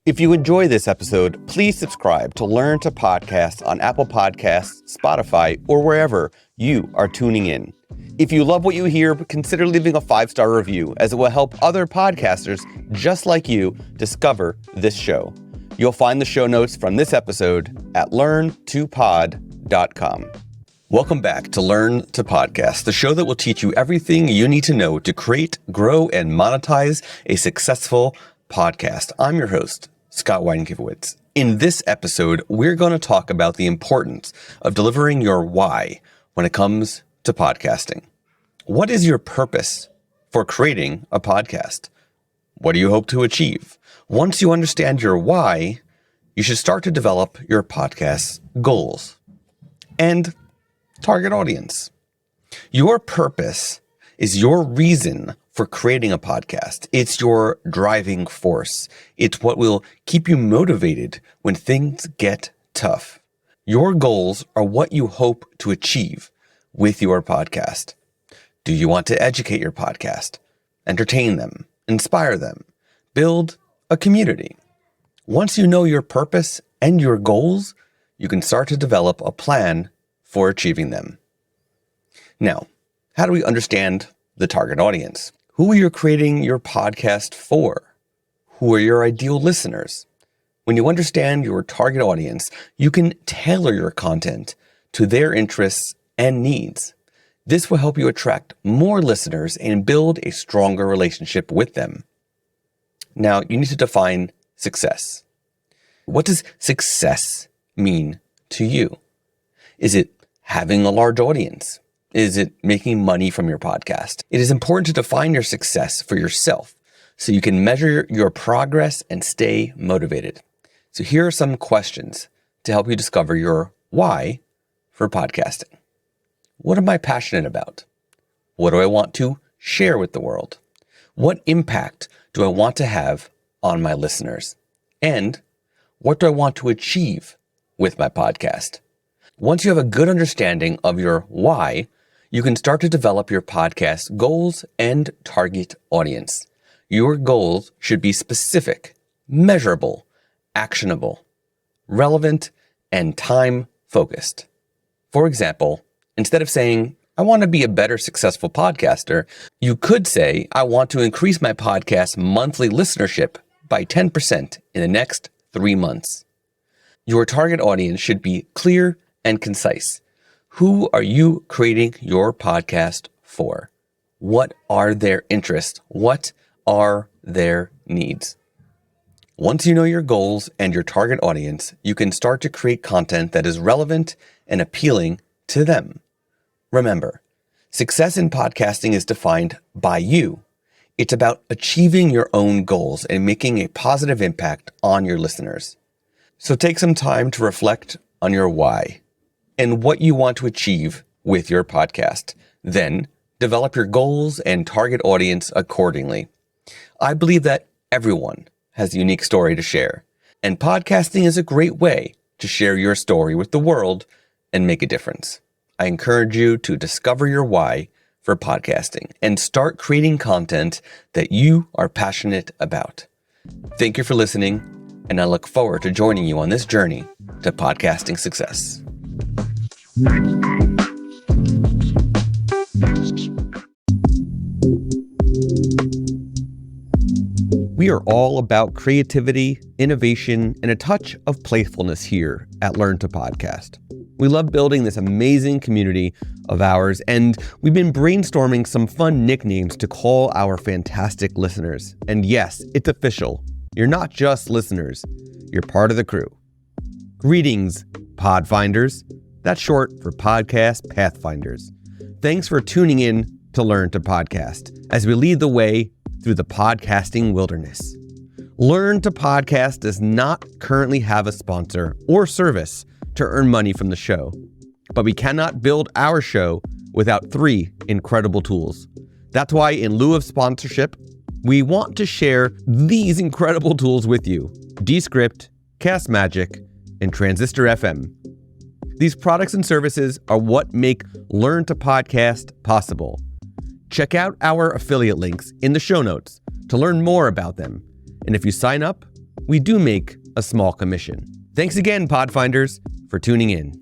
If you enjoy this episode, please subscribe to Learn to Podcast on Apple Podcasts, Spotify, or wherever you are tuning in. If you love what you hear, consider leaving a 5-star review, as it will help other podcasters just like you discover this show. You'll find the show notes from this episode at learn2pod.com. Welcome back to Learn to Podcast, the show that will teach you everything you need to know to create, grow, and monetize a successful podcast. I'm your host, Scott Wyden Kivowitz. In this episode, we're going to talk about the importance of delivering your why when it comes to podcasting. What is your purpose for creating a podcast? What do you hope to achieve? Once you understand your why, you should start to develop your podcast's goals and target audience. Your purpose is your reason for creating a podcast. It's your driving force. It's what will keep you motivated when things get tough. Your goals are what you hope to achieve with your podcast. Do you want to educate your podcast, entertain them, inspire them, build a community? Once you know your purpose and your goals, you can start to develop a plan for achieving them. Now, how do we understand the target audience? Who are you creating your podcast for? Who are your ideal listeners? When you understand your target audience, you can tailor your content to their interests and needs. This will help you attract more listeners and build a stronger relationship with them. Now, you need to define success. What does success mean to you? Is it having a large audience? Is it making money from your podcast? It is important to define your success for yourself so you can measure your progress and stay motivated. So here are some questions to help you discover your why for podcasting. What am I passionate about? What do I want to share with the world? What impact do I want to have on my listeners? And what do I want to achieve with my podcast? Once you have a good understanding of your why, you can start to develop your podcast goals and target audience. Your goals should be specific, measurable, actionable, relevant, and time-focused. For example, instead of saying, I want to be a better successful podcaster, you could say, I want to increase my podcast monthly listenership by 10% in the next 3 months. Your target audience should be clear and concise. Who are you creating your podcast for? What are their interests? What are their needs? Once you know your goals and your target audience, you can start to create content that is relevant and appealing to them. Remember, success in podcasting is defined by you. It's about achieving your own goals and making a positive impact on your listeners. So take some time to reflect on your why and what you want to achieve with your podcast. Then develop your goals and target audience accordingly. I believe that everyone has a unique story to share, and podcasting is a great way to share your story with the world and make a difference. I encourage you to discover your why for podcasting and start creating content that you are passionate about. Thank you for listening, and I look forward to joining you on this journey to podcasting success. We are all about creativity, innovation, and a touch of playfulness here at Learn to Podcast. We love building this amazing community of ours, and we've been brainstorming some fun nicknames to call our fantastic listeners. And yes, it's official. You're not just listeners, you're part of the crew. Greetings, Podfinders. That's short for Podcast Pathfinders. Thanks for tuning in to Learn to Podcast as we lead the way through the podcasting wilderness. Learn to Podcast does not currently have a sponsor or service to earn money from the show, but we cannot build our show without 3 incredible tools. That's why in lieu of sponsorship, we want to share these incredible tools with you: Descript, Cast Magic, and Transistor FM. These products and services are what make Learn to Podcast possible. Check out our affiliate links in the show notes to learn more about them. And if you sign up, we do make a small commission. Thanks again, Podfinders, for tuning in.